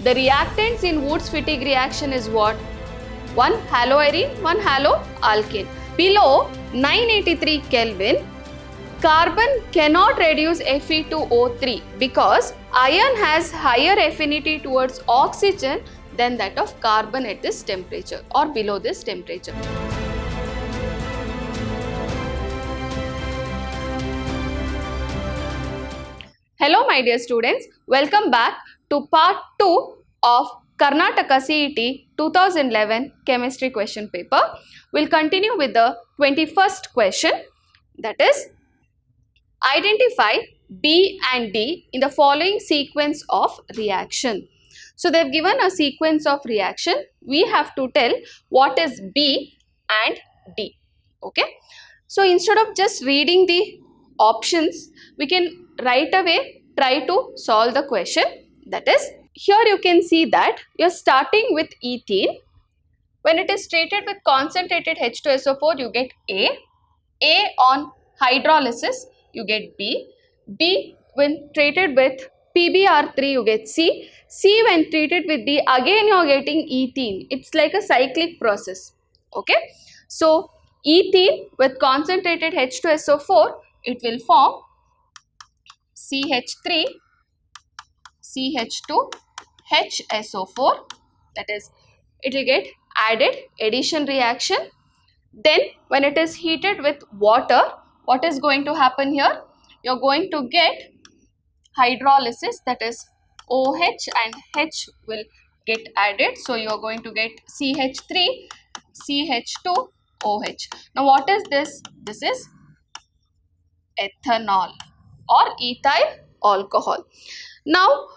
The reactants in Woods-Fittig reaction is what? One haloarine, one haloalkane. Below 983 Kelvin, carbon cannot reduce Fe2O3 because iron has higher affinity towards oxygen than that of carbon at this temperature or below this temperature. Hello my dear students, welcome back to part 2 of Karnataka CET 2011 chemistry question paper. We'll continue with the 21st question, that is, identify B and D in the following sequence of reaction. So they've given a sequence of reaction. We have to tell what is B and D. Okay. So instead of just reading the options, we can right away try to solve the question. That is, here you can see that you're starting with ethene. When it is treated with concentrated H2SO4, you get A on hydrolysis, you get B. B when treated with PBr3, you get C. C when treated with D, again you are getting ethene. It's like a cyclic process. Okay. So ethene with concentrated H2SO4, it will form CH3, CH2, HSO4, that is, it will get added addition reaction. Then when it is heated with water, what is going to happen here? You are going to get hydrolysis, that is OH and H will get added. So you are going to get CH3, CH2, OH. Now what is this? This is ethanol or ethyl alcohol. Now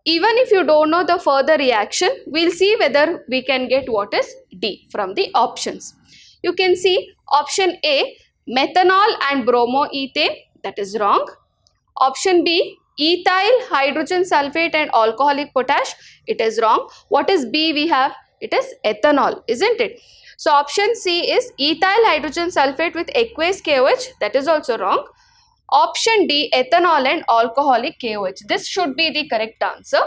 even if you don't know the further reaction, we'll see whether we can get what is D from the options. You can see option A, methanol and bromoethane, that is wrong. Option B, ethyl hydrogen sulfate and alcoholic potash, it is wrong. What is B we have? It is ethanol, isn't it? So option C is ethyl hydrogen sulfate with aqueous KOH, that is also wrong. Option D, ethanol and alcoholic KOH. This should be the correct answer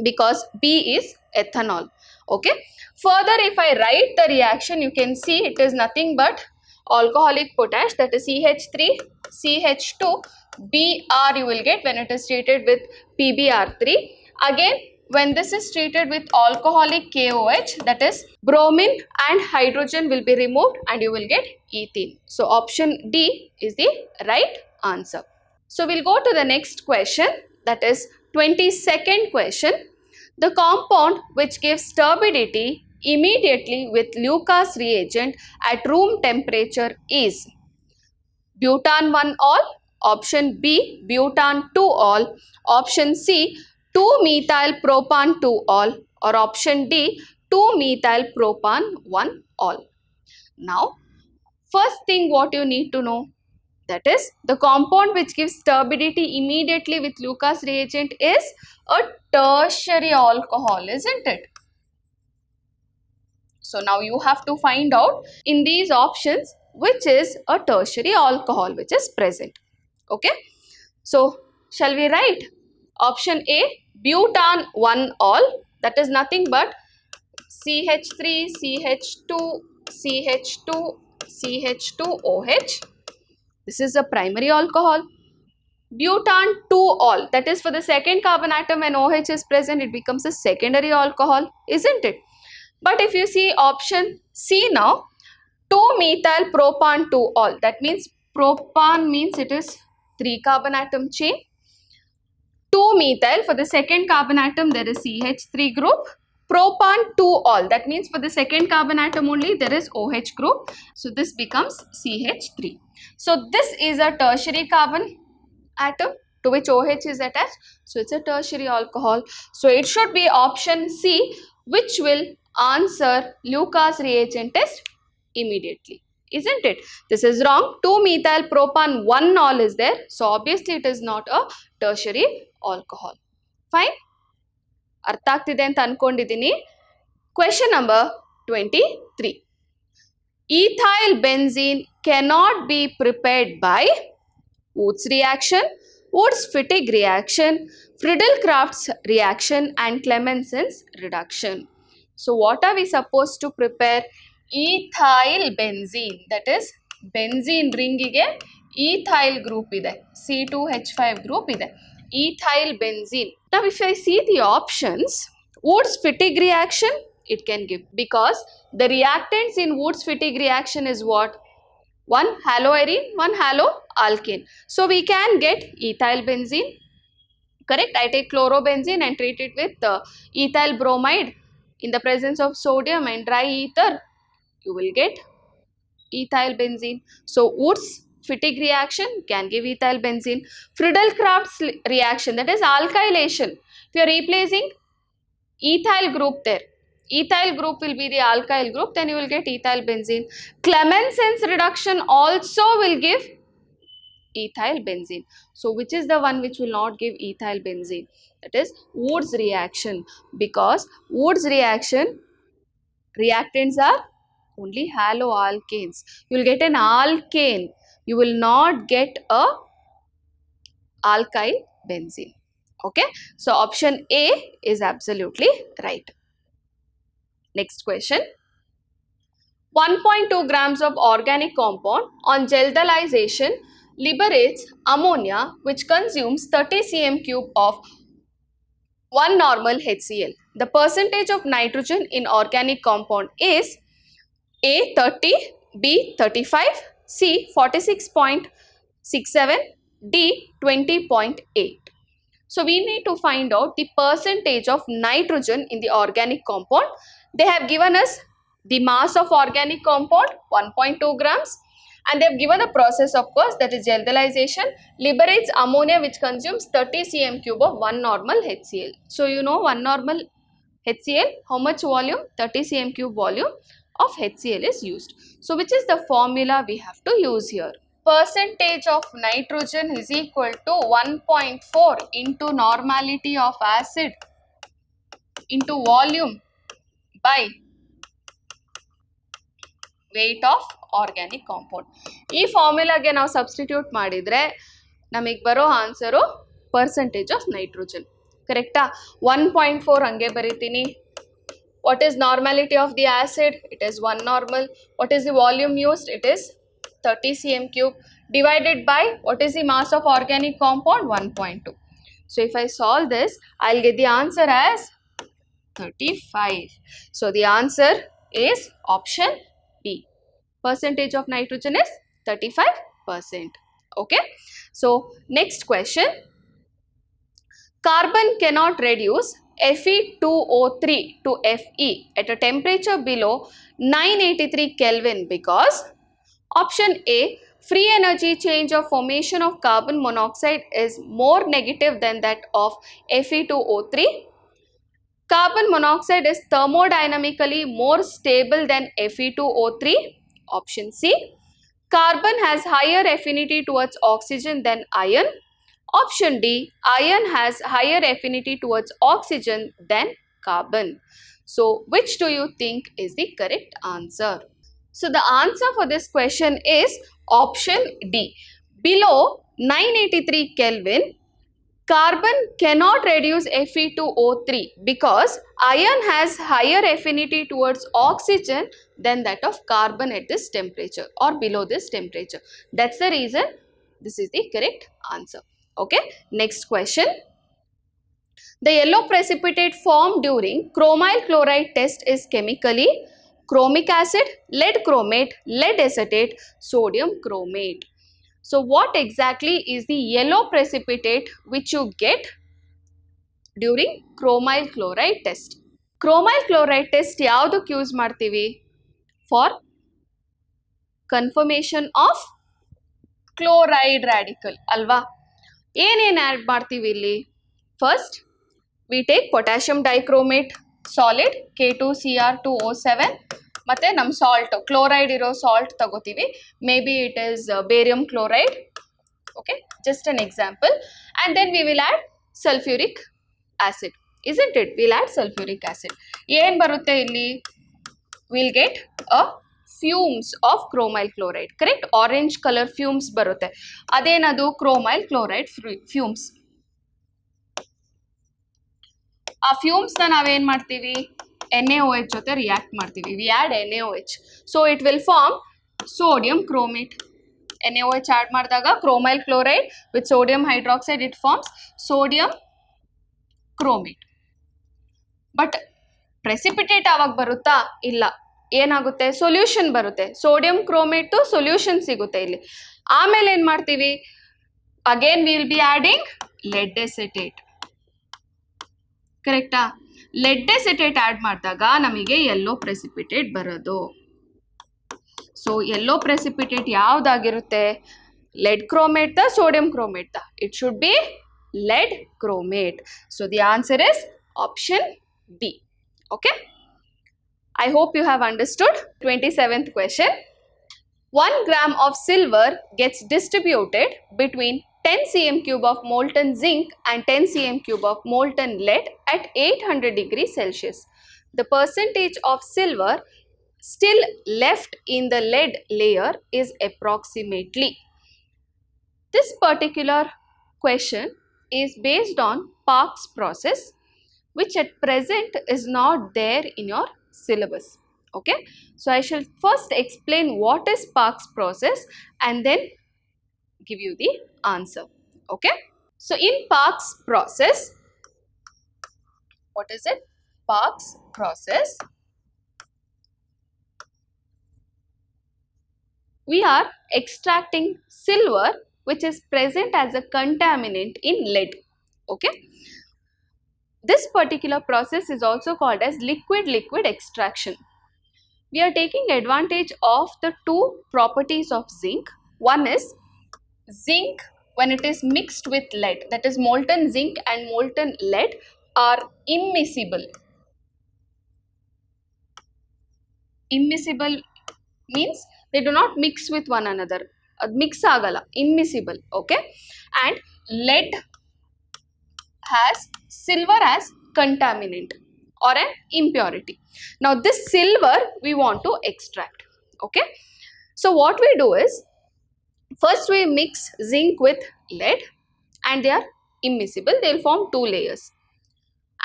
because B is ethanol. Okay. Further, if I write the reaction, you can see it is nothing but alcoholic potash, that is CH3, CH2, Br you will get when it is treated with PBr3. Again, when this is treated with alcoholic KOH, that is bromine and hydrogen will be removed and you will get ethene. So option D is the right answer. So we'll go to the next question, that is 22nd question. The compound which gives turbidity immediately with Lucas reagent at room temperature is butan 1-ol, option B butan 2-ol, option C 2-methyl propan 2-ol, or option D 2-methyl propan 1-ol. Now first thing what you need to know, that is the compound which gives turbidity immediately with Lucas reagent is a tertiary alcohol, isn't it? So now you have to find out in these options which is a tertiary alcohol which is present. Okay. So shall we write option A, butan 1-ol, that is nothing but CH3, CH2, CH2, CH2OH. This is a primary alcohol. Butan 2-ol, that is for the second carbon atom when OH is present, it becomes a secondary alcohol, isn't it? But if you see option C now, 2-methyl propan 2-ol, that means propan means it is 3 carbon atom chain. 2-methyl, for the second carbon atom there is CH3 group. Propan 2-ol, that means for the second carbon atom only there is OH group. So this becomes CH3. So this is a tertiary carbon atom to which OH is attached. So it's a tertiary alcohol. So it should be option C, which will answer Lucas reagent test immediately, isn't it? This is wrong. 2-methyl propan 1-ol is there. So obviously it is not a tertiary alcohol. Fine. ಅರ್ಥ ಆಗ್ತಿದೆ ಅಂತ ಅನ್ಕೊಂಡಿದ್ದೀನಿ. Question number 23. Ethyl benzene cannot be prepared by Woods reaction, Wurtz-Fittig reaction, Friedel-Crafts reaction, and Clemenson's reduction. So what are we supposed to prepare? Ethyl benzene, that is benzene ringiಗೆ ethyl group ಇದೆ, C2H5 group ಇದೆ, ethyl benzene. Now if I see the options, Wurtz-Fittig reaction it can give, because the reactants in Wurtz-Fittig reaction is what? One haloarine, one haloalkane. So we can get ethyl benzene, correct? I take chlorobenzene and treat it with ethyl bromide in the presence of sodium and dry ether. You will get ethyl benzene. So Wurtz-Fittig reaction can give ethyl benzene. Friedel-Crafts reaction, that is alkylation. If you are replacing ethyl group there, ethyl group will be the alkyl group, then you will get ethyl benzene. Clemenson's reduction also will give ethyl benzene. So which is the one which will not give ethyl benzene? That is Wurtz reaction, because Wurtz reaction reactants are only haloalkanes. You will get an alkane, you will not get a alkyl benzene. Okay, so option A is absolutely right. Next question. 1.2 grams of organic compound on geldelization liberates ammonia which consumes 30 cm³ of 1 normal HCl. The percentage of nitrogen in organic compound is A 30, B 35, C 46.67, D 20.8. So we need to find out the percentage of nitrogen in the organic compound. They have given us the mass of organic compound 1.2 grams, and they have given the process, of course, that is geldelization, liberates ammonia which consumes 30 cm³ of 1 normal HCl. So you know 1 normal HCl, how much volume? 30 cm³ volume of HCl is used. So which is the formula we have to use here? Percentage of nitrogen is equal to 1.4 into normality of acid into volume by weight of organic compound. ಈ ಫಾರ್ಮುಲಾಗೆ ನಾವು substitute ಮಾಡಿದರೆ ನಮಗೆ ಬರೋ answer percentage of nitrogen, ಕರೆಕ್ಟಾ? 1.4 ಹಂಗೆ ಬರೀತೀನಿ. What is normality of the acid? It is 1 normal. What is the volume used? It is 30 cm³ divided by what is the mass of organic compound? 1.2. So if I solve this, I'll get the answer as 35. So the answer is option B. Percentage of nitrogen is 35%. Okay. So next question. Carbon cannot reduce Fe2O3 to Fe at a temperature below 983 Kelvin because option A, free energy change of formation of carbon monoxide is more negative than that of Fe2O3. Carbon monoxide is thermodynamically more stable than Fe2O3. Option C, carbon has higher affinity towards oxygen than iron. Option D, iron has higher affinity towards oxygen than carbon. So which do you think is the correct answer? So the answer for this question is option D. Below 983 Kelvin, carbon cannot reduce Fe2O3 because iron has higher affinity towards oxygen than that of carbon at this temperature or below this temperature. That's the reason this is the correct answer. Okay, next question. The yellow precipitate formed during chromyl chloride test is chemically chromic acid, lead chromate, lead acetate, sodium chromate. So what exactly is the yellow precipitate which you get during chromyl chloride test? Chromyl chloride test ಯಾವ್ದಕ್ಕೆ use ಮಾಡ್ತೀವಿ? For confirmation of chloride radical ಅಲ್ವಾ? ಏನೇನು add ಮಾಡ್ತೀವಿ ಇಲ್ಲಿ? First we take potassium dichromate solid K2Cr2O7 ಮತ್ತು ನಮ್ಮ salt chloride ಇರೋ salt ತಗೋತೀವಿ. May be it is barium chloride. Okay, just an example. And then we will add sulphuric acid. isn't it? We'll add sulfuric acid. ಏನು ಬರುತ್ತೆ ಇಲ್ಲಿ? We'll get a fumes of chromyl chloride. Correct? Orange color fumes barutte. Adenadu chromyl chloride fumes. ಆ fumes ನಾವೇನ್ ಮಾಡ್ತೀವಿ, NaOH ಜೊತೆ react ಮಾಡ್ತೀವಿ. We add NaOH, so it will form sodium chromate. NaOH add ಮಾಡಿದಾಗ chromyl chloride with sodium hydroxide it forms sodium chromate. But precipitate ಆವಾಗ ಬರುತ್ತಾ? ಇಲ್ಲ. ಏನಾಗುತ್ತೆ? ಸೊಲ್ಯೂಷನ್ ಬರುತ್ತೆ. ಸೋಡಿಯಂ ಕ್ರೋಮೇಟ್ ಟು ಸೊಲ್ಯೂಷನ್ ಸಿಗುತ್ತೆ ಇಲ್ಲಿ. ಆಮೇಲೆ ಏನ್ ಮಾಡ್ತೀವಿ? Again we will be adding lead acetate. ಕರೆಕ್ಟಾ? ಲೆಡ್ ಎಸಿಟೇಟ್ ಆಡ್ ಮಾಡಿದಾಗ ನಮಗೆ ಯೆಲ್ಲೋ ಪ್ರೆಸಿಪಿಟೇಟ್ ಬರೋದು. ಸೊ ಯೆಲ್ಲೋ ಪ್ರೆಸಿಪಿಟೇಟ್ ಯಾವ್ದಾಗಿರುತ್ತೆ? ಲೆಡ್ ಕ್ರೋಮೇಟ್ ದ ಸೋಡಿಯಂ ಕ್ರೋಮೇಟ್ ದ? It should be lead chromate. So the answer is option B. Okay? I hope you have understood. 27th question. 1 gram of silver gets distributed between 10 cm cube of molten zinc and 10 cm cube of molten lead at 800 degrees Celsius. The percentage of silver still left in the lead layer is approximately. This particular question is based on Parkes process, which at present is not there in your syllabus. Okay, so I shall first explain what is Parkes process and then give you the answer. Okay, so in Parkes process, what is it? Parkes process, we are extracting silver which is present as a contaminant in lead. Okay, this particular process is also called as liquid-liquid extraction. We are taking advantage of the two properties of zinc. One is zinc when it is mixed with lead, that is molten zinc and molten lead are immiscible. Immiscible means they do not mix with one another. Mix agala, immiscible. Okay, and lead has silver as contaminant or an impurity. Now this silver we want to extract. Okay, so what we do is, first we mix zinc with lead and they are immiscible. They will form two layers,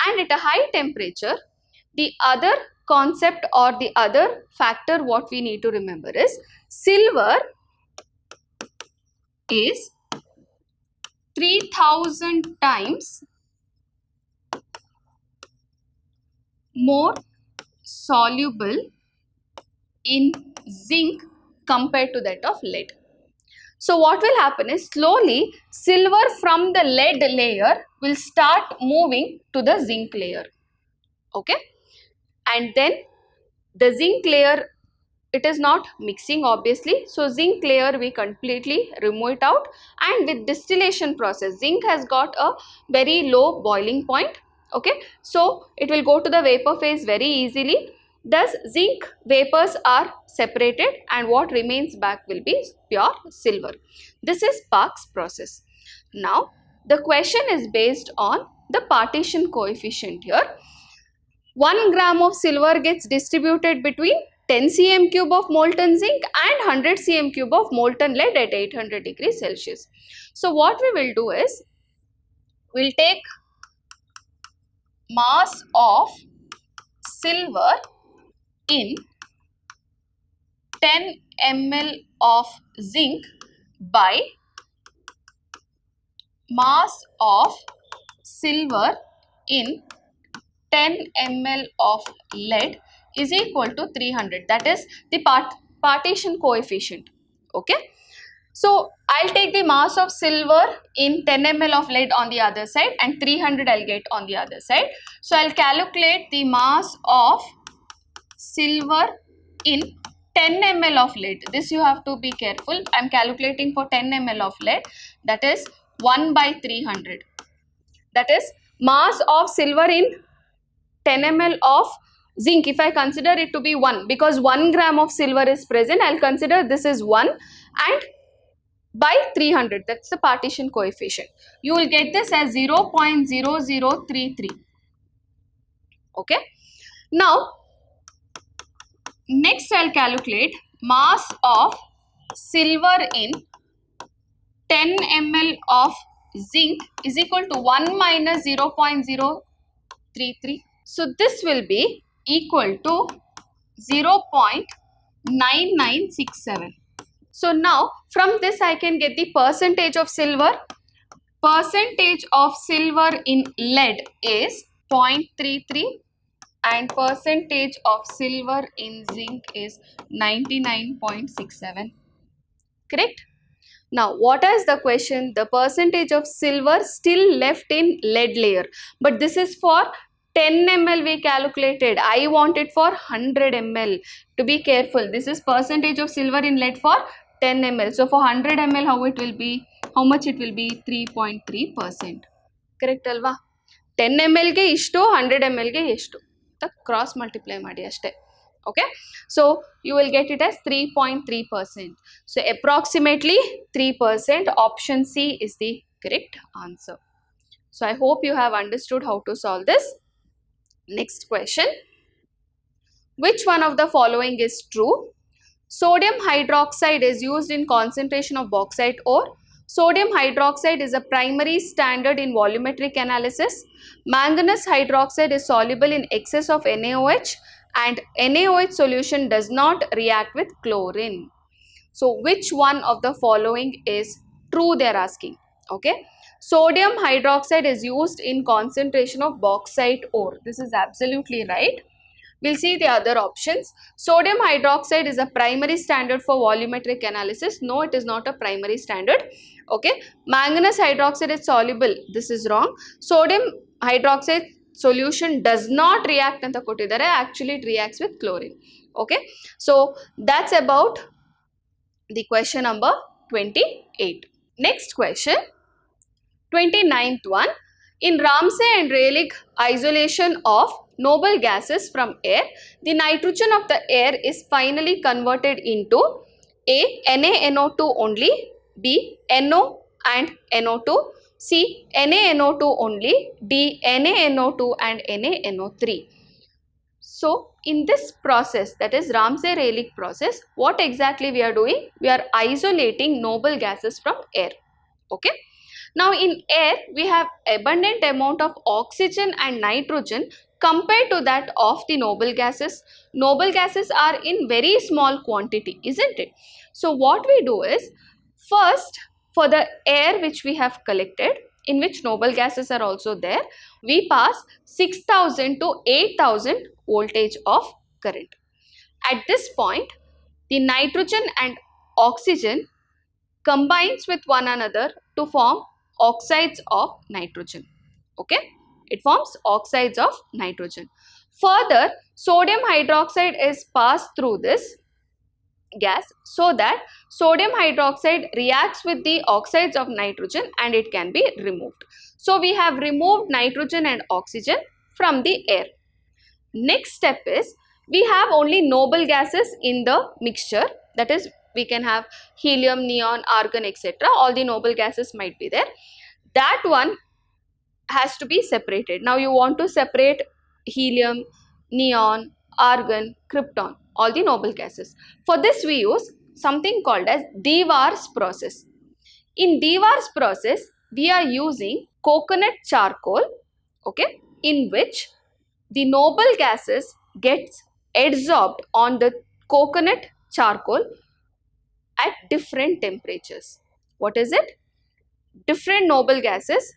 and at a high temperature, the other concept or the other factor what we need to remember is silver is 3000 times more soluble in zinc compared to that of lead. So what will happen is, slowly silver from the lead layer will start moving to the zinc layer. Okay, and then the zinc layer, it is not mixing obviously, so zinc layer we completely remove it out, and with distillation process, zinc has got a very low boiling point. Okay, so it will go to the vapor phase very easily. Thus zinc vapors are separated and what remains back will be pure silver. This is Parkes process. Now the question is based on the partition coefficient here. 1 gram of silver gets distributed between 10 cm cube of molten zinc and 100 cm cube of molten lead at 800 degrees Celsius. So what we will do is, we will take mass of silver in 10 ml of zinc by mass of silver in 10 ml of lead is equal to 300. That is the partition coefficient. Okay, so I'll take the mass of silver in 10 ml of lead on the other side and 300 I'll get on the other side. So I'll calculate the mass of silver in 10 ml of lead. This you have to be careful. I'm calculating for 10 ml of lead, that is 1 by 300. That is mass of silver in 10 ml of zinc. If I consider it to be 1, because 1 gram of silver is present, I'll consider this is 1 and by 300, that's the partition coefficient. You will get this as 0.0033. Okay. Now Next, I'll calculate mass of silver in 10 ml of zinc is equal to 1 minus 0.033. So this will be equal to 0.9967. So now from this I can get the percentage of silver. Percentage of silver in lead is 0.33 and percentage of silver in zinc is 99.67. Correct? Now, what is the question? The percentage of silver still left in lead layer. But this is for 10 ml we calculated. I want it for 100 ml. To be careful, this is percentage of silver in lead for 10 ml. So, for 100 ml, how it will be? How much it will be? 3.3%. Correct alva? 10 ml ge ishtu, 100 ml ge ishtu. Cross multiply ಮಾಡಿ ಅಷ್ಟೇ. Okay, so you will get it as 3.3%. So approximately 3%. Option C is the correct answer. So I hope you have understood how to solve this. Next question. Which one of the following is true? Sodium hydroxide is used in concentration of bauxite ore. Sodium hydroxide is a primary standard in volumetric analysis. Manganese hydroxide is soluble in excess of NaOH and NaOH solution does not react with chlorine. So which one of the following is true, they are asking. Okay, sodium hydroxide is used in concentration of bauxite ore. This is absolutely right. We'll see the other options. Sodium hydroxide is a primary standard for volumetric analysis. No, it is not a primary standard. Okay, manganese hydroxide is soluble. This is wrong. Sodium hydroxide solution does not react anta kottidare. Actually it reacts with chlorine. Okay, so that's about the question number 28. Next question, 29th one. In Ramsay and Rayleigh isolation of noble gases from air, the nitrogen of the air is finally converted into A. NaNO2 only, B. NO and NO2, C. NaNO2 only, D. NaNO2 and NaNO3. So in this process, that is Ramsay-Rayleigh process, what exactly we are doing? We are isolating noble gases from air. Okay. Now in air, we have abundant amount of oxygen and nitrogen compared to that of the noble gases. Noble gases are in very small quantity, isn't it? So what we do is, first for the air which we have collected, in which noble gases are also there, we pass 6000 to 8000 voltage of current. At this point, the nitrogen and oxygen combines with one another to form oxides of nitrogen. Okay, it forms oxides of nitrogen. Further, sodium hydroxide is passed through this gas so that sodium hydroxide reacts with the oxides of nitrogen and it can be removed. So we have removed nitrogen and oxygen from the air. Next step is, we have only noble gases in the mixture. That is, we can have helium, neon, argon, etc. All the noble gases might be there. That one has to be separated. Now you want to separate helium, neon, argon, krypton, all the noble gases. For this we use something called as Dewars process. In Dewars process, we are using coconut charcoal, okay, in which the noble gases gets adsorbed on the coconut charcoal at different temperatures. What is it? Different noble gases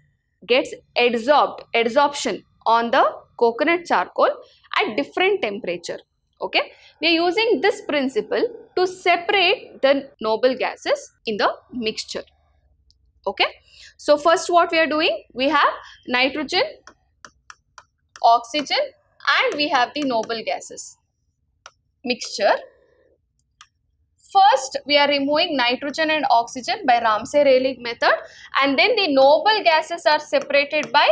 gets adsorption on the coconut charcoal at different temperature. Okay, we are using this principle to separate the noble gases in the mixture. Okay, so first what we are doing, we have nitrogen, oxygen and we have the noble gases mixture. First, we are removing nitrogen and oxygen by Ramsay-Rayleigh method, and then the noble gases are separated by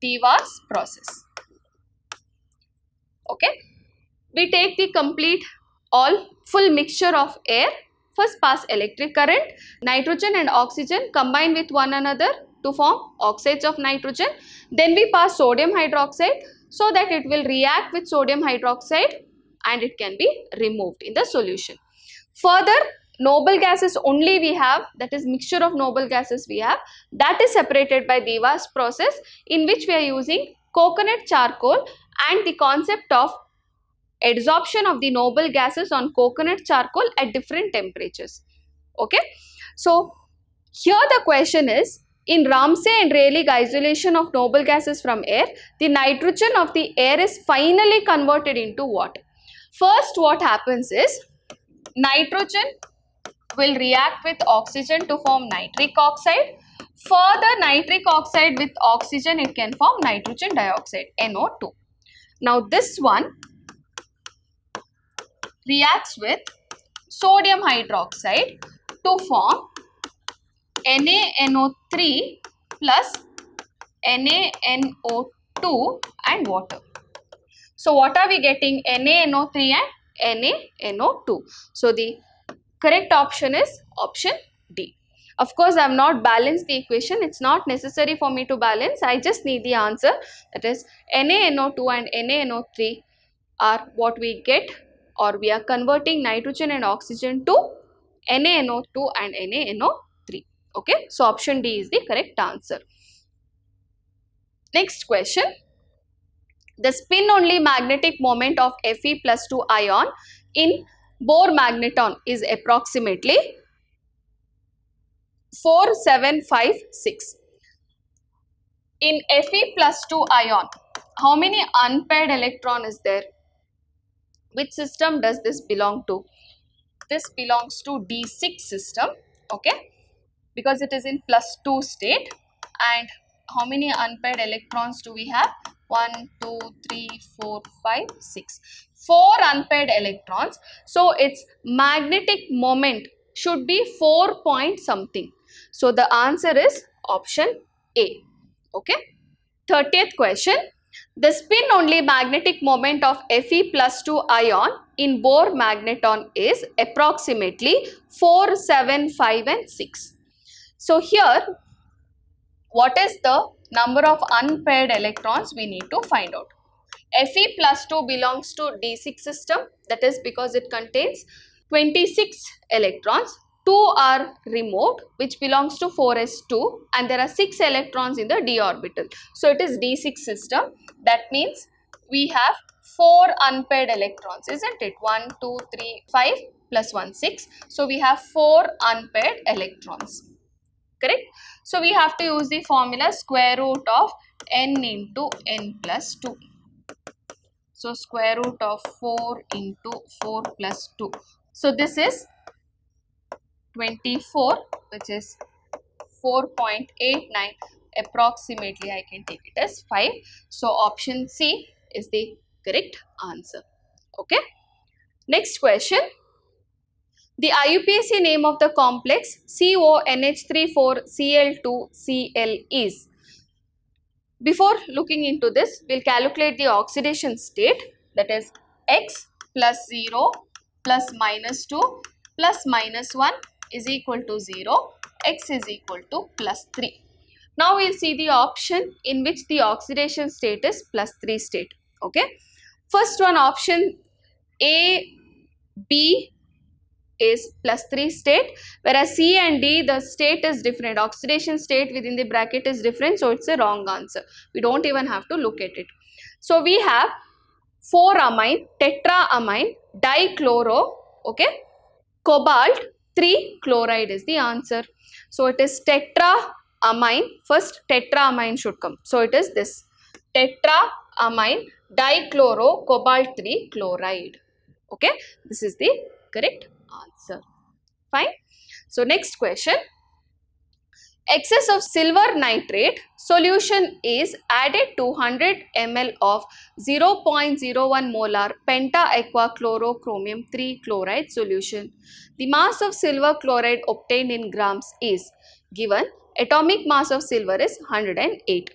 Dewars process. Okay, we take the complete full mixture of air. First pass electric current, nitrogen and oxygen combine with one another to form oxides of nitrogen. Then we pass sodium hydroxide so that it will react with sodium hydroxide and it can be removed in the solution. Further, noble gases only we have, that is mixture of noble gases we have, that is separated by Dewas process, in which we are using coconut charcoal and the concept of adsorption of the noble gases on coconut charcoal at different temperatures. Okay, so here the question is, in Ramsay and Rayleigh isolation of noble gases from air, the nitrogen of the air is finally converted into what? First, what happens is, nitrogen will react with oxygen to form nitric oxide. Further, nitric oxide with oxygen, it can form nitrogen dioxide, NO2. Now, this one reacts with sodium hydroxide to form NaNO3 plus NaNO2 and water. So, what are we getting? NaNO3 and NaNO2. So, the correct option is option D. Of course, I have not balanced the equation. It's not necessary for me to balance. I just need the answer. That is, NaNO2 and NaNO3 are what we get, or we are converting nitrogen and oxygen to NaNO2 and NaNO3. Okay, so option D is the correct answer. Next question. The spin only magnetic moment of Fe plus 2 ion in Bohr magneton is approximately 4756. In Fe plus 2 ion, how many unpaired electron is there? Which system does this belong to? This belongs to D6 system, okay, because it is in plus 2 state. And how many unpaired electrons do we have? 1, 2, 3, 4, 5, 6. 4 unpaired electrons. So, its magnetic moment should be 4 point something. So, the answer is option A. Okay. 30th question. The spin only magnetic moment of Fe plus 2 ion in Bohr magneton is approximately 4, 7, 5 and 6. So, here what is the number of unpaired electrons we need to find out. Fe plus 2 belongs to D6 system, that is because it contains 26 electrons. 2 are removed, which belongs to 4s2, and there are 6 electrons in the d orbital. So, it is D6 system. That means we have 4 unpaired electrons, isn't it? 1, 2, 3, 5 plus 1, 6. So, we have 4 unpaired electrons. Correct? So, we have to use the formula square root of n into n plus 2. So, square root of 4 into 4 plus 2. So, this is 24, which is 4.89. Approximately, I can take it as 5. So, option C is the correct answer. Okay. Next question. The IUPAC name of the complex CONH34Cl2Cl is. Before looking into this, we will calculate the oxidation state, that is X plus 0 plus minus 2 plus minus 1 is equal to 0, X is equal to plus 3. Now, we will see the option in which the oxidation state is plus 3 state. Okay. First one, option A, B is plus 3 state, whereas C and D, the state is different. Oxidation state within the bracket is different, so it's a wrong answer. We don't even have to look at it. So, we have 4-amine, tetraamine, dichloro, okay, cobalt 3 chloride is the answer. So, it is tetraamine. First, tetraamine should come. So, it is this tetraamine dichloro cobalt 3 chloride. Okay, this is the correct answer. Fine. So, next question. Excess of silver nitrate solution is added to 100 ml of 0.01 molar penta-aqua-chlorochromium 3 chloride solution. The mass of silver chloride obtained in grams is given. Atomic mass of silver is 108.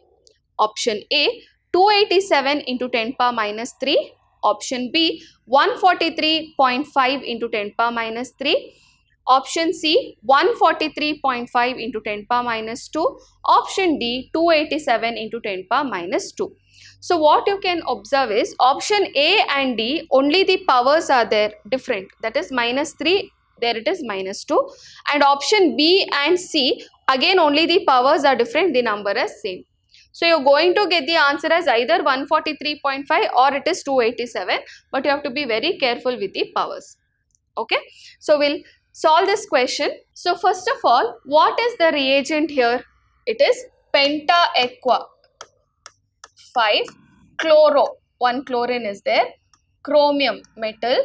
Option A, 287 into 10 power minus 3. Option B, 143.5 into 10 power minus 3. Option C 143.5 into 10 power minus 2. Option D 287 into 10 power minus 2. So what you can observe is option A and D, only the powers are there different, that is minus 3, there it is minus 2, and option B and C, again only the powers are different, the number is same. So you're going to get the answer as either 143.5 or it is 287, but you have to be very careful with the powers. Okay, so we'll solve this question. So first of all, what is the reagent here? It is pentaaqua 5 chloro, 1 chlorine is there, chromium metal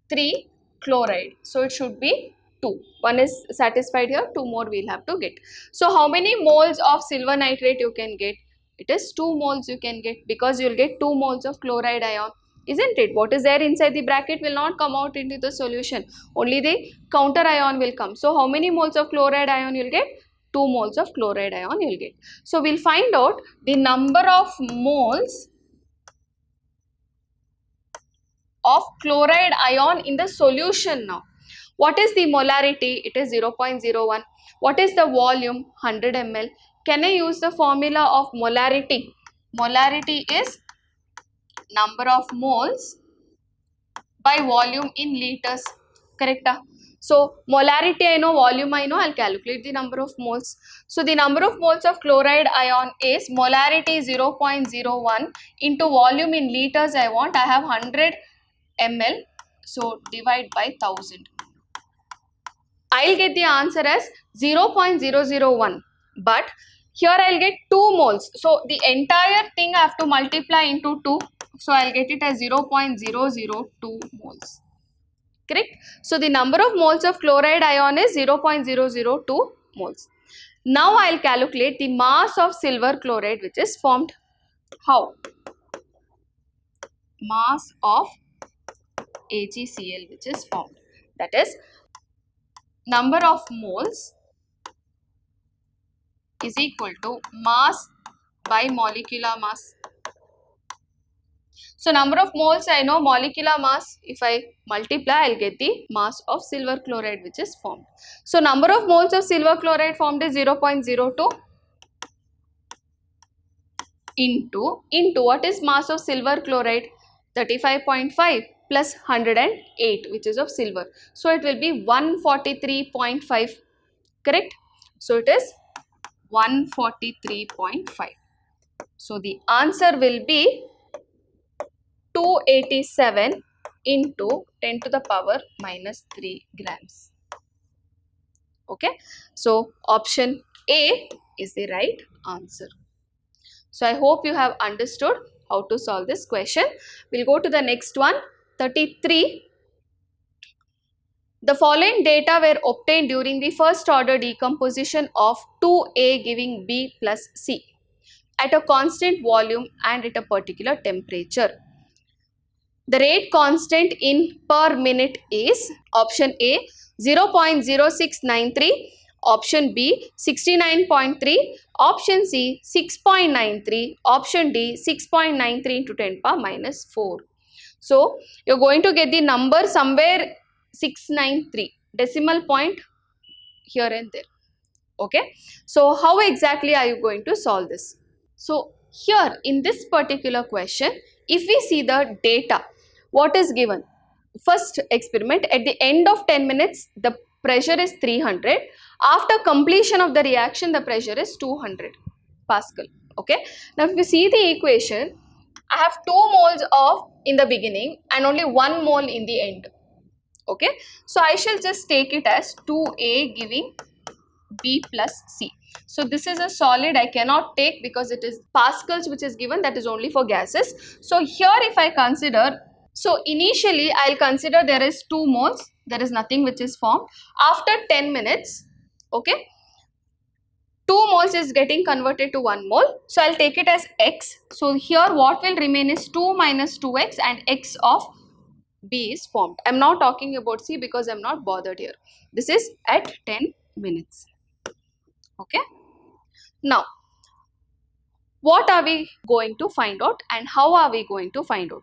3 chloride. So it should be 2. One is satisfied here, 2 more we'll have to get. So how many moles of silver nitrate you can get? It is 2 moles you can get, because you will get 2 moles of chloride ion, isn't it? What is there inside the bracket will not come out into the solution, only the counter ion will come. So how many moles of chloride ion you will get? 2 moles of chloride ion you will get. So we'll find out the number of moles of chloride ion in the solution now. What is the molarity? It is 0.01. What is the volume? 100 ml. Can I use the formula of molarity? Molarity is number of moles by volume in liters. Correct? So molarity I know, volume I know, I'll calculate the number of moles. So the number of moles of chloride ion is molarity 0.01 into volume in liters I want. I have 100 ml. So divide by 1000. I'll get the answer as 0.001, but here I'll get 2 moles. So the entire thing I have to multiply into 2. So I'll get it as 0.002 moles. Correct? So the number of moles of chloride ion is 0.002 moles. Now I'll calculate the mass of silver chloride which is formed. How? Mass of AgCl which is formed. That is, number of moles is equal to mass by molecular mass. So number of moles I know, molecular mass, if I multiply I'll get the mass of silver chloride which is formed. So number of moles of silver chloride formed is 0.02 into what is mass of silver chloride? 35.5 plus 108 which is of silver. So it will be 143.5. Correct? So it is 143.5. So the answer will be 287 into 10 to the power minus 3 grams. Okay. So option A is the right answer. So I hope you have understood how to solve this question. We'll go to the next one, 33. The following data were obtained during the first order decomposition of 2A giving B plus C at a constant volume and at a particular temperature. The rate constant in per minute is option A 0.0693, option B 69.3, option C 6.93, option D 6.93 into 10 power minus 4. So you're going to get the number somewhere 693, decimal point here and there. Okay. So how exactly are you going to solve this? So here in this particular question, if we see the data, what is given? First experiment, at the end of 10 minutes, the pressure is 300. After completion of the reaction, the pressure is 200 Pascal. Okay. Now, if we see the equation, I have 2 moles of in the beginning and only 1 mole in the end. Okay. So, I shall just take it as 2A giving B plus C. So, this is a solid I cannot take because it is Pascals which is given, that is only for gases. So, here if I consider, so initially I will consider there is 2 moles, there is nothing which is formed. After 10 minutes, okay, 2 moles is getting converted to 1 mole. So, I will take it as X. So, here what will remain is 2 minus 2X and X of B is formed. I am not talking about C because I am not bothered here. This is at 10 minutes. Okay. Now, what are we going to find out and how are we going to find out?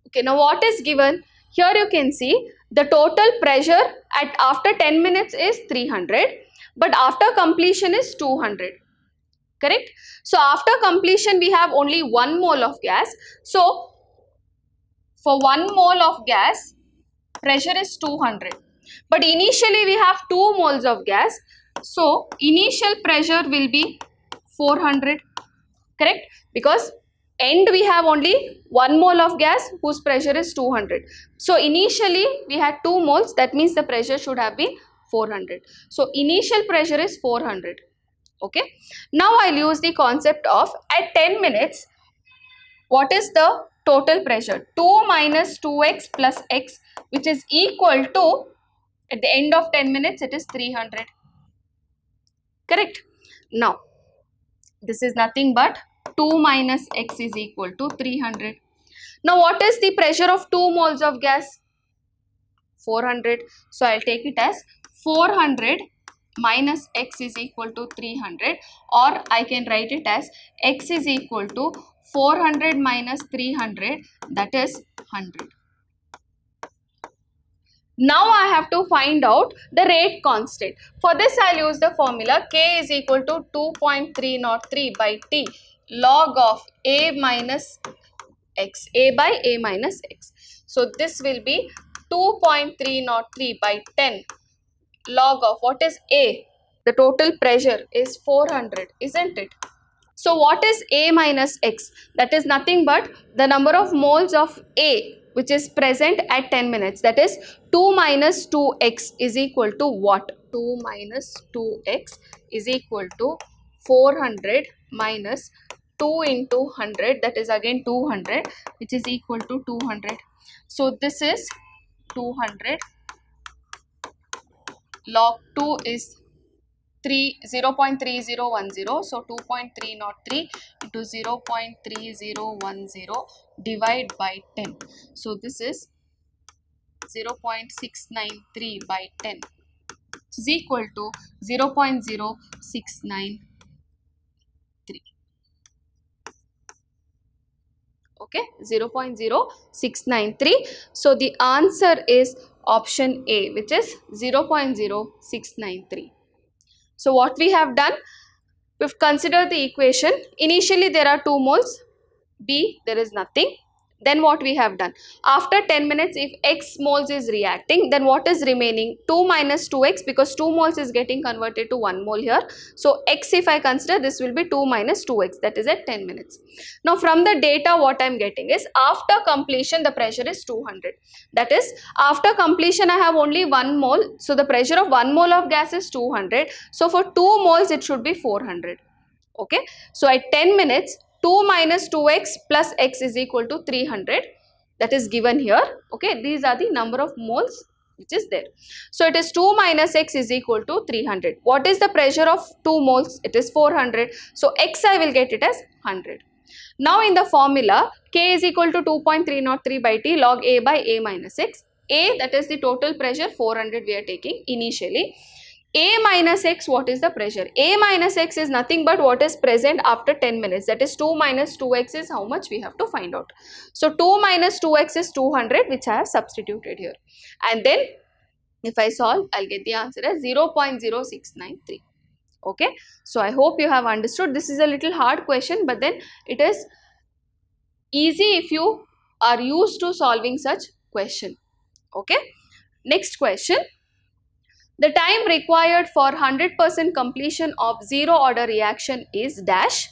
Okay, now what is given? Here you can see the total pressure at after 10 minutes is 300, but after completion is 200. Correct? So after completion we have only 1 mole of gas. So for 1 mole of gas, pressure is 200. But initially we have 2 moles of gas. So initial pressure will be 400. Correct? Because end we have only 1 mole of gas whose pressure is 200. So initially we had 2 moles, that means the pressure should have been 400. So initial pressure is 400. Okay. Now I'll use the concept of at 10 minutes, what is the total pressure? 2 minus 2x plus x, which is equal to, at the end of 10 minutes it is 300. Correct? Now this is nothing but 2 minus x is equal to 300. Now what is the pressure of 2 moles of gas? 400. So I'll take it as 400 minus x is equal to 300, or I can write it as x is equal to 400 minus 300, that is 100. Now I have to find out the rate constant. For this I'll use the formula k is equal to 2.303 by t log of a minus x, a by a minus x. So this will be 2.303 by 10 log of, what is A? The total pressure is 400, isn't it? So what is A minus X? That is nothing but the number of moles of A which is present at 10 minutes. That is 2 minus 2x is equal to what? 2 minus 2x is equal to 400 minus 2 into 100, that is again 200, which is equal to 200. So this is 200. Log 2 is 0.3010, so 2.303 into 0.3010 divide by 10. So this is 0.693 by 10, which is equal to 0.0693. Okay, 0.0693. So the answer is option A, which is 0.0693. So what we have done, we've considered the equation. Initially there are 2 moles, B there is nothing. Then what we have done, after 10 minutes if x moles is reacting, then what is remaining? 2 minus 2x, because 2 moles is getting converted to 1 mole here. So x, if I consider, this will be 2 minus 2x, that is at 10 minutes. Now from the data what I am getting is, after completion the pressure is 200. That is, after completion I have only 1 mole. So the pressure of 1 mole of gas is 200. So for 2 moles it should be 400. Okay. So at 10 minutes, 2 minus 2x plus x is equal to 300, that is given here. Okay, these are the number of moles which is there. So it is 2 minus x is equal to 300. What is the pressure of 2 moles? It is 400. So x I will get it as 100. Now in the formula, k is equal to 2.303 by t log a by a minus x. A, that is the total pressure, 400 we are taking initially. A minus x, what is the pressure? A minus x is nothing but what is present after 10 minutes. That is 2 minus 2x is how much we have to find out. So 2 minus 2x is 200, which I have substituted here. And then if I solve, I'll get the answer as 0.0693. Okay. So I hope you have understood. This is a little hard question, but then it is easy if you are used to solving such question. Okay. Next question. The time required for 100% completion of zero order reaction is dash.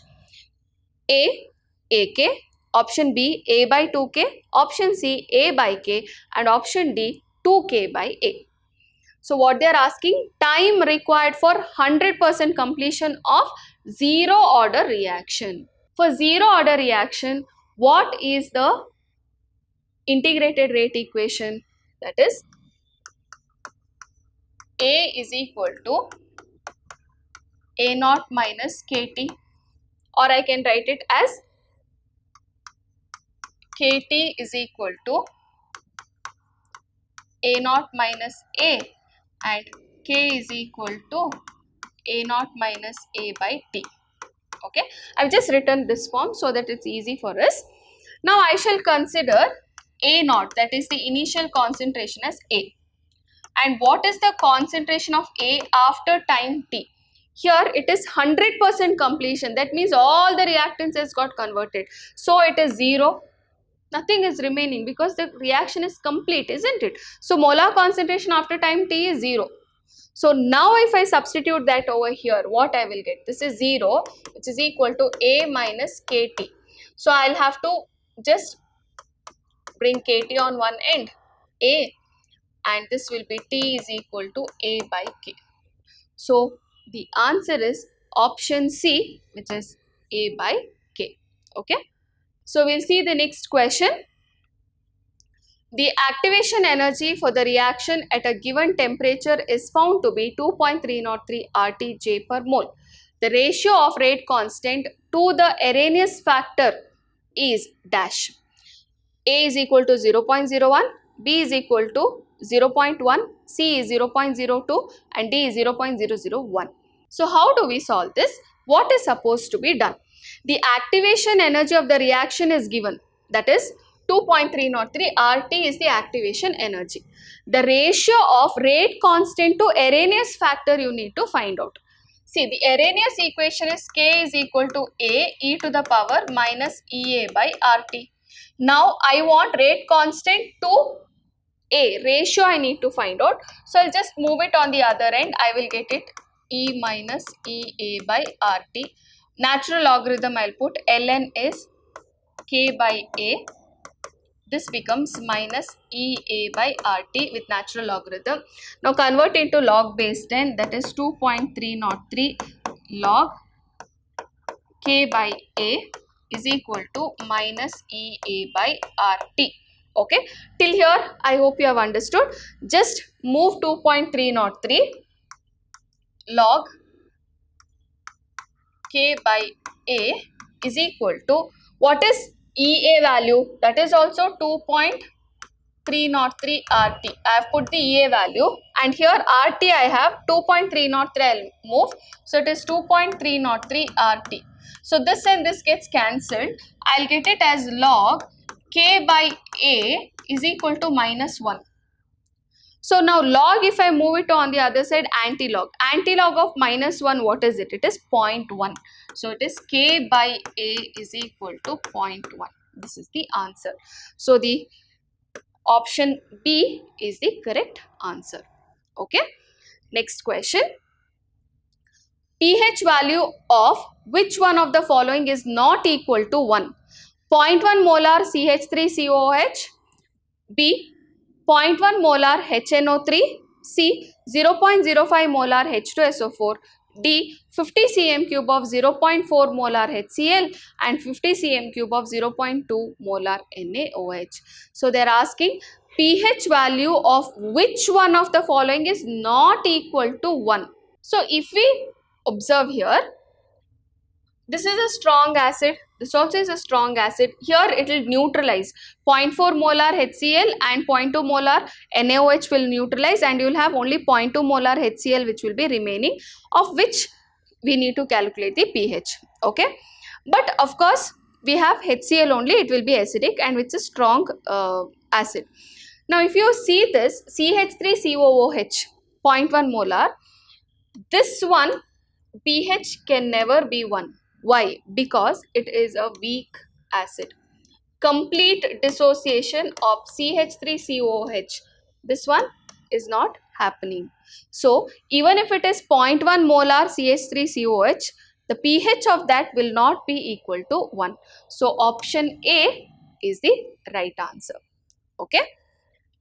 A, AK, option B, A by 2K, option C, A by K, and option D, 2K by A. So what they are asking, time required for 100% completion of zero order reaction. For zero order reaction, what is the integrated rate equation? That is, A is equal to A naught minus KT, or I can write it as KT is equal to A naught minus A, and K is equal to A naught minus A by T. Okay, I've just written this form so that it's easy for us. Now I shall consider A naught, that is the initial concentration, as A. And what is the concentration of A after time t? Here it is 100% completion. That means all the reactants has got converted. So it is 0. Nothing is remaining because the reaction is complete, isn't it? So molar concentration after time t is 0. So now if I substitute that over here, what I will get? This is 0, which is equal to A minus KT. So I'll have to just bring KT on one end, A, and this will be T is equal to A by K. So the answer is option C, which is A by K. Okay. So we'll see the next question. The activation energy for the reaction at a given temperature is found to be 2.303 RTJ per mole. The ratio of rate constant to the Arrhenius factor is dash. A is equal to 0.01, B is equal to 0.1, C is 0.02 and D is 0.001. So how do we solve this? What is supposed to be done? The activation energy of the reaction is given, that is 2.303 RT is the activation energy. The ratio of rate constant to Arrhenius factor you need to find out. See, the Arrhenius equation is K is equal to A e to the power minus EA by RT. Now I want rate constant to A, ratio I need to find out. So I'll just move it on the other end. I will get it E minus EA by RT. Natural logarithm I'll put ln is K by A. This becomes minus EA by RT with natural logarithm. Now convert into log base 10, that is 2.303 log K by A is equal to minus EA by RT. Okay, till here I hope you have understood. Just move 2.303 log K by A is equal to, what is EA value? That is also 2.303 RT. I have put the EA value and here RT I have 2.303. I'll move. So it is 2.303 RT. So this and this gets cancelled. I'll get it as log K by A is equal to minus 1. So now log, if I move it on the other side, anti-log. Anti-log of minus 1, what is it? It is 0.1. So it is K by A is equal to 0.1. This is the answer. So the option B is the correct answer. Okay. Next question. pH value of which one of the following is not equal to 1? 0.1 molar CH3COOH, B 0.1 molar HNO3, C 0.05 molar H2SO4, D 50 cm cube of 0.4 molar HCl and 50 cm cube of 0.2 molar NaOH. So they are asking pH value of which one of the following is not equal to 1. So if we observe here, this is a strong acid, this also is a strong acid. Here it will neutralize. 0.4 molar HCl and 0.2 molar NaOH will neutralize and you will have only 0.2 molar HCl which will be remaining, of which we need to calculate the pH. Okay. But of course, we have HCl only, it will be acidic and it's a strong acid. Now if you see this CH3COOH 0.1 molar, this one pH can never be 1. Why? Because it is a weak acid. Complete dissociation of CH3COOH. This one is not happening. So, even if it is 0.1 molar CH3COOH, the pH of that will not be equal to 1. So, option A is the right answer. Okay.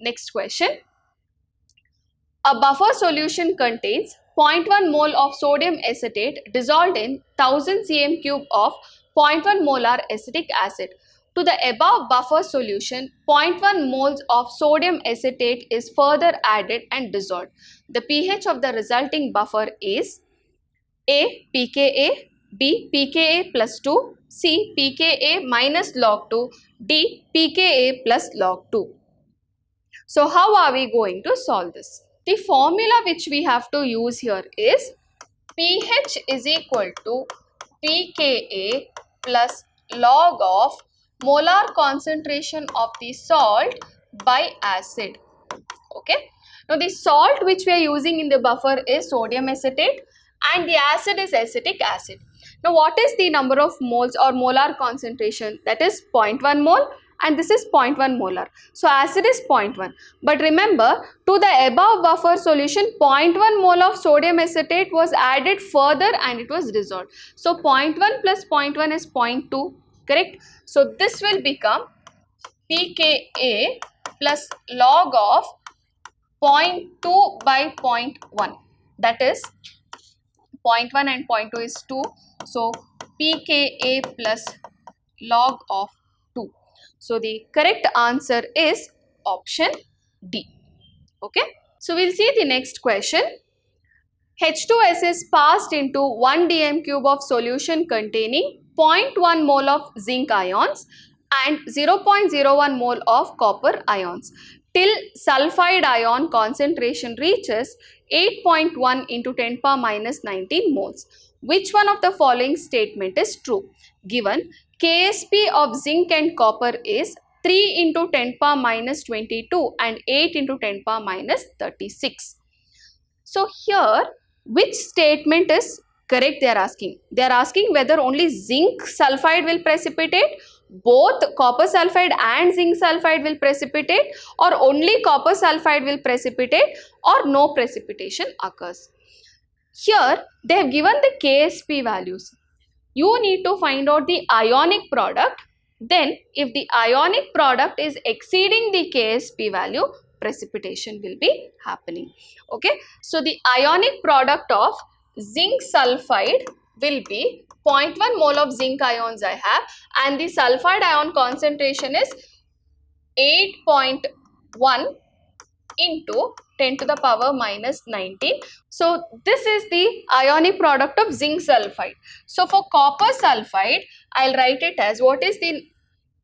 Next question. A buffer solution contains 0.1 mole of sodium acetate dissolved in 1000 cm cube of 0.1 molar acetic acid. To the above buffer solution, 0.1 moles of sodium acetate is further added and dissolved. The pH of the resulting buffer is A pKa, B pKa plus 2, C pKa minus log 2, D pKa plus log 2. So how are we going to solve this? The formula which we have to use here is pH is equal to pKa plus log of molar concentration of the salt by acid. Okay. Now the salt which we are using in the buffer is sodium acetate and the acid is acetic acid. Now what is the number of moles or molar concentration? That is 0.1 mole and this is 0.1 molar. So acid is 0.1. But remember, to the above buffer solution 0.1 mole of sodium acetate was added further and it was dissolved. So 0.1 plus 0.1 is 0.2, correct? So this will become pKa plus log of 0.2 by 0.1, that is 0.1 and 0.2 is 2, so pKa plus log of 2. So the correct answer is option D. Okay. So we'll see the next question. H2S is passed into 1 dm cube of solution containing 0.1 mole of zinc ions and 0.01 mole of copper ions till sulfide ion concentration reaches 8.1 into 10 power minus 19 moles. Which one of the following statement is true? Given KSP of zinc and copper is 3 into 10 power minus 22 and 8 into 10 power minus 36. So here, which statement is correct they are asking? They are asking whether only zinc sulfide will precipitate, both copper sulfide and zinc sulfide will precipitate, or only copper sulfide will precipitate, or no precipitation occurs. Here they have given the KSP values. You need to find out the ionic product. Then if the ionic product is exceeding the KSP value, precipitation will be happening. Okay, so the ionic product of zinc sulfide will be 0.1 mole of zinc ions I have, and the sulfide ion concentration is 8.1 into 10 to the power minus 19. So this is the ionic product of zinc sulfide. So for copper sulfide, I'll write it as, what is the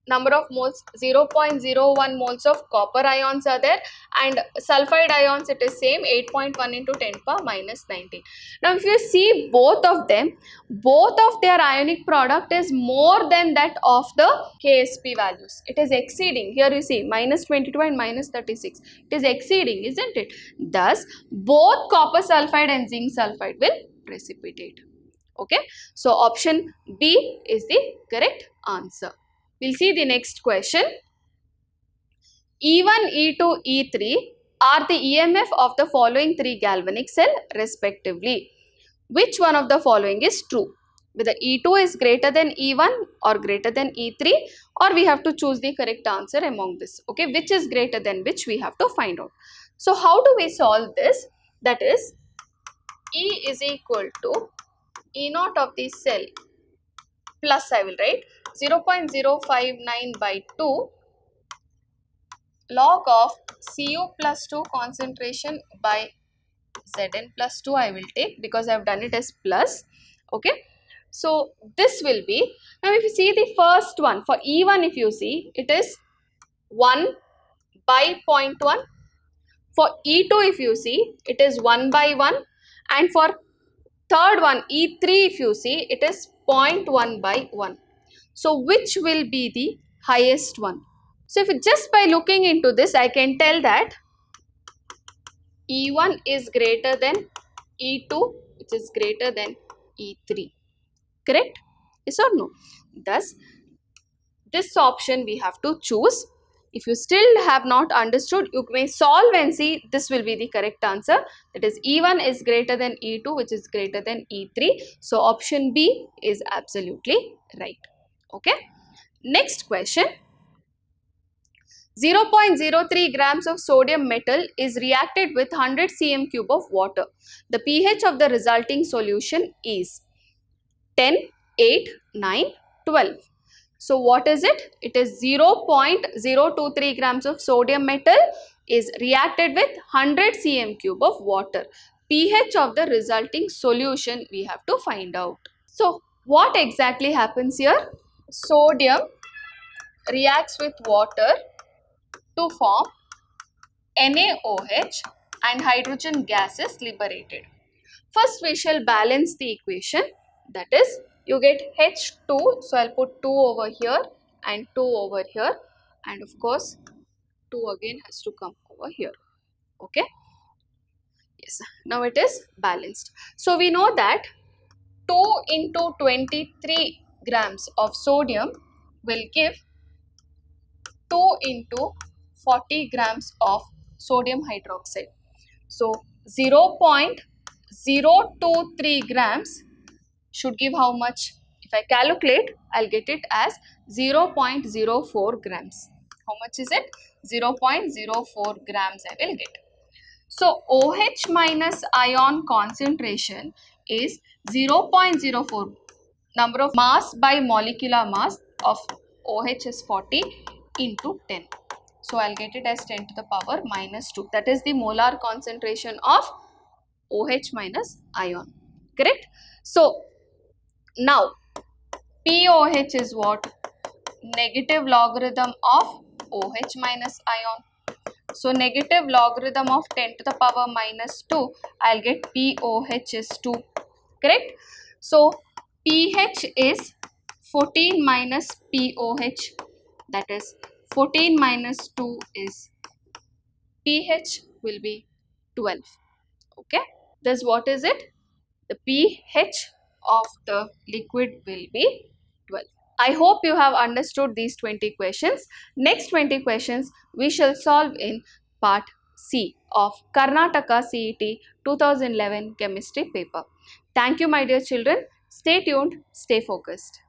number of moles? 0.01 moles of copper ions are there, and sulfide ions it is same, 8.1 into 10 power minus 19. Now if you see both of them, both of their ionic product is more than that of the KSP values. It is exceeding. Here you see minus 22 and minus 36. It is exceeding, isn't it? Thus both copper sulfide and zinc sulfide will precipitate. Okay, so option B is the correct answer. We'll see the next question. E1, E2, E3 are the EMF of the following three galvanic cell respectively. Which one of the following is true? Whether E2 is greater than E1 or greater than E3, or we have to choose the correct answer among this. Okay, which is greater than which we have to find out. So how do we solve this? That is, E is equal to E naught of the cell plus, I will write 0.059 by 2 log of Cu plus 2 concentration by Zn plus 2 I will take, because I have done it as plus. Okay, so this will be, now if you see the first one for E1, if you see it is 1 by 0.1. For E2 if you see it is 1 by 1, and for third one E3 if you see it is 0.1 by 1. So which will be the highest one? So if just by looking into this I can tell that E1 is greater than E2, which is greater than E3. Correct? Yes or no? Thus this option we have to choose. If you still have not understood, you may solve and see this will be the correct answer. That is, E1 is greater than E2, which is greater than E3. So option B is absolutely right. Okay. Next question. 0.03 grams of sodium metal is reacted with 100 cm cube of water. The pH of the resulting solution is 10, 8, 9, 12. So what is it? It is 0.023 grams of sodium metal is reacted with 100 cm cube of water. pH of the resulting solution we have to find out. So what exactly happens here? Sodium reacts with water to form NaOH and hydrogen gas is liberated. First we shall balance the equation, that is, you get H2, so I'll put 2 over here, and 2 over here, and of course 2 again has to come over here. Okay, yes, now it is balanced. So we know that 2 into 23 grams of sodium will give 2 into 40 grams of sodium hydroxide. So 0.023 grams should give how much? If I calculate, I'll get it as 0.04 grams. How much is it? 0.04 grams I will get. So OH minus ion concentration is 0.04. Number of mass by molecular mass of OH is 40 into 10. So I'll get it as 10 to the power minus 2. That is the molar concentration of OH minus ion. Correct? So now POH is what? Negative logarithm of OH minus ion. So negative logarithm of 10 to the power minus 2, I'll get POH is 2. Correct? So pH is 14 minus POH, that is 14 minus 2 is pH will be 12. Okay, thus what is it? The pH of the liquid will be 12. I hope you have understood these 20 questions. Next 20 questions we shall solve in part C of Karnataka CET 2011 chemistry paper. Thank you, my dear children. Stay tuned, stay focused.